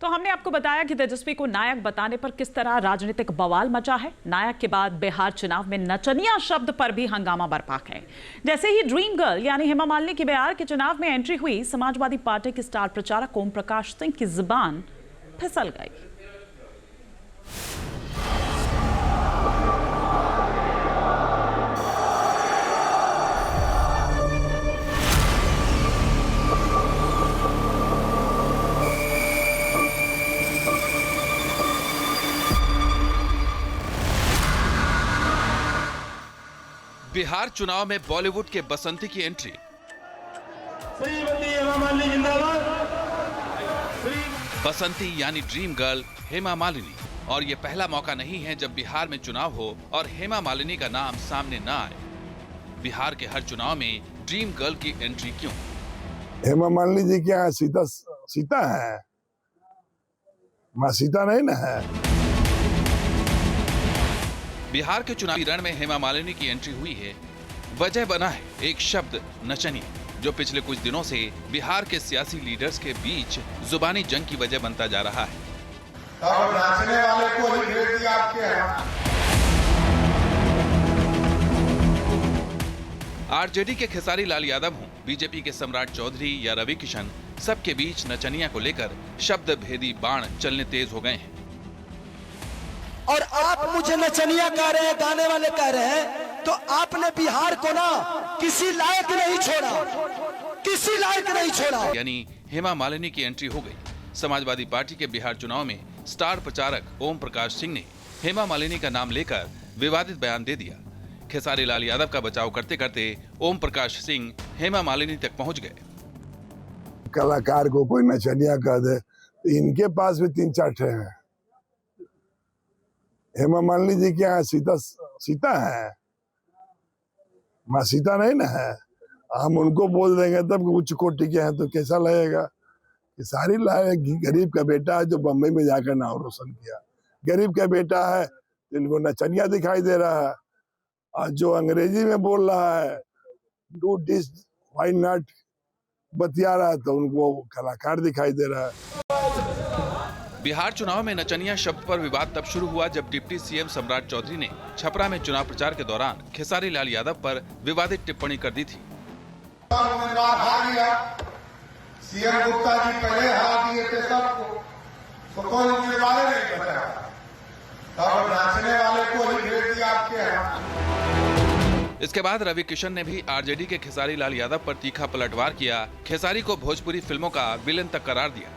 तो हमने आपको बताया कि तेजस्वी को नायक बताने पर किस तरह राजनीतिक बवाल मचा है। नायक के बाद बिहार चुनाव में नचनिया शब्द पर भी हंगामा बरपा है। जैसे ही ड्रीम गर्ल यानी हेमा मालिनी की बिहार के चुनाव में एंट्री हुई, समाजवादी पार्टी के स्टार प्रचारक ओम प्रकाश सिंह की जुबान फिसल गई। बिहार चुनाव में बॉलीवुड के बसंती की एंट्री। बसंती यानी ड्रीम गर्ल हेमा मालिनी, और ये पहला मौका नहीं है जब बिहार में चुनाव हो और हेमा मालिनी का नाम सामने न आए। बिहार के हर चुनाव में ड्रीम गर्ल की एंट्री क्यों? हेमा मालिनी जी क्या सीता है? मां सीता नहीं ना है। बिहार के चुनावी रण में हेमा मालिनी की एंट्री हुई है। वजह बना है एक शब्द नचनिया, जो पिछले कुछ दिनों से बिहार के सियासी लीडर्स के बीच जुबानी जंग की वजह बनता जा रहा है। अब नाचने वाले को ही भेज दिया आपके यहाँ। आरजेडी के खेसारी लाल यादव हों, बीजेपी के सम्राट चौधरी या रवि किशन, सबके बीच नचनिया को लेकर शब्द भेदी बाण चलने तेज हो गए हैं। और आप मुझे नचनिया कह रहे हैं, गाने वाले कह रहे हैं, तो आपने बिहार को ना किसी लायक नहीं छोड़ा, किसी लायक नहीं छोड़ा। यानी हेमा मालिनी की एंट्री हो गई। समाजवादी पार्टी के बिहार चुनाव में स्टार प्रचारक ओम प्रकाश सिंह ने हेमा मालिनी का नाम लेकर विवादित बयान दे दिया। खेसारी लाल यादव का बचाव करते करते ओम प्रकाश सिंह हेमा मालिनी तक पहुंच गए। कलाकार को कोई नचनिया कह दे तो इनके पास भी 3-4 ठे हैं। हेमा मालिनी जी क्या सीता है? मां सीता नहीं ना है। हम उनको बोल देंगे तब उच्च कोटि के हैं तो कैसा लगेगा? कि सारी गरीब का बेटा है जो बम्बई में जाकर नाम रोशन किया, गरीब का बेटा है, इनको नचनिया दिखाई दे रहा है। और जो अंग्रेजी में बोल रहा है डू दिस व्हाई नॉट बतिया रहा है तो उनको कलाकार दिखाई दे रहा है। बिहार चुनाव में नचनिया शब्द पर विवाद तब शुरू हुआ जब डिप्टी सीएम सम्राट चौधरी ने छपरा में चुनाव प्रचार के दौरान खेसारी लाल यादव पर विवादित टिप्पणी कर दी थी। सीएम गुप्ता जी पहले हरा दिए थे सबको, तो कोई उम्मीदवार नहीं बचा। अब नाचने वाले को ही भेज दिया आपके यहाँ। इसके बाद रवि किशन ने भी आरजेडी के खेसारी लाल यादव पर तीखा पलटवार किया। खेसारी को भोजपुरी फिल्मों का विलेन तक करार दिया।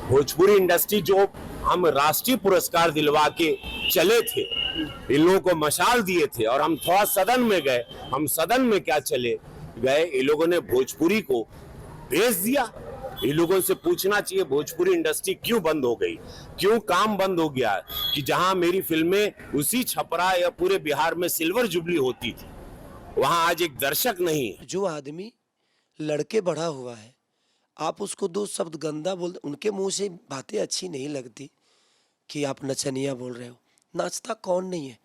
भोजपुरी इंडस्ट्री जो हम राष्ट्रीय पुरस्कार दिलवा के चले थे, इन लोगों को मशाल दिए थे और हम थोड़ा सदन में गए। हम सदन में क्या चले गए, इन लोगों ने भोजपुरी को भेज दिया। इन लोगों से पूछना चाहिए भोजपुरी इंडस्ट्री क्यों बंद हो गई, क्यों काम बंद हो गया कि जहां मेरी फिल्में उसी छपरा या पूरे बिहार में सिल्वर जुबली होती थी, वहां आज एक दर्शक नहीं है। जो आदमी लड़के बढ़ा हुआ है, आप उसको 2 शब्द गंदा बोल, उनके मुंह से बातें अच्छी नहीं लगती कि आप नचनिया बोल रहे हो। नाचता कौन नहीं है?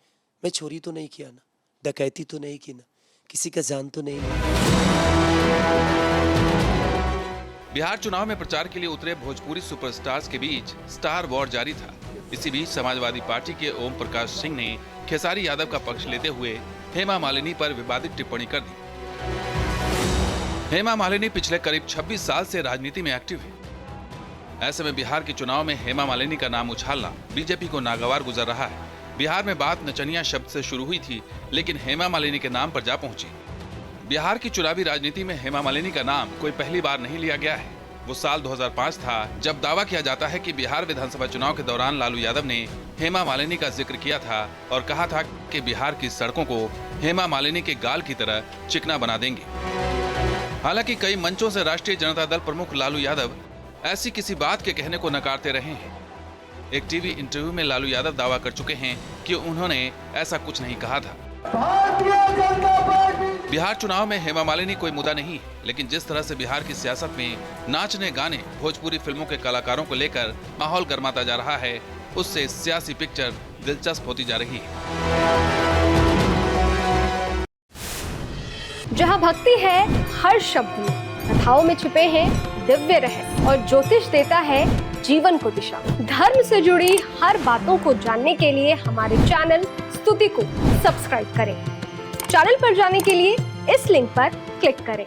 मैं चोरी तो नहीं किया ना, डकैती तो नहीं की ना, किसी का जान तो नहीं बिहार चुनाव में प्रचार के लिए उतरे भोजपुरी सुपरस्टार्स के बीच स्टार वॉर जारी था। इसी बीच समाजवादी पार्टी के ओम प्रकाश सिंह ने खेसारी यादव का पक्ष लेते हुए हेमा मालिनी पर विवादित टिप्पणी कर दी। हेमा मालिनी पिछले करीब 26 साल से राजनीति में एक्टिव है। ऐसे में बिहार के चुनाव में हेमा मालिनी का नाम उछालना बीजेपी को नागवार गुजर रहा है। बिहार में बात नचनिया शब्द से शुरू हुई थी, लेकिन हेमा मालिनी के नाम पर जा पहुंची। बिहार की चुनावी राजनीति में हेमा मालिनी का नाम कोई पहली बार नहीं लिया गया है। वो साल 2005 था जब दावा किया जाता है कि बिहार विधानसभा चुनाव के दौरान लालू यादव ने हेमा मालिनी का जिक्र किया था और कहा था कि बिहार की सड़कों को हेमा मालिनी के गाल की तरह चिकना बना देंगे। हालांकि कई मंचों से राष्ट्रीय जनता दल प्रमुख लालू यादव ऐसी किसी बात के कहने को नकारते रहे हैं। एक टीवी इंटरव्यू में लालू यादव दावा कर चुके हैं कि उन्होंने ऐसा कुछ नहीं कहा था। बिहार चुनाव में हेमा मालिनी कोई मुद्दा नहीं है, लेकिन जिस तरह से बिहार की सियासत में नाचने गाने भोजपुरी फिल्मों के कलाकारों को लेकर माहौल गर्माता जा रहा है, उससे सियासी पिक्चर दिलचस्प होती जा रही है। जहां भक्ति है हर शब्द में, कथाओं में छुपे हैं दिव्य रहस्य और ज्योतिष देता है जीवन को दिशा। धर्म से जुड़ी हर बातों को जानने के लिए हमारे चैनल स्तुति को सब्सक्राइब करें। चैनल पर जाने के लिए इस लिंक पर क्लिक करें।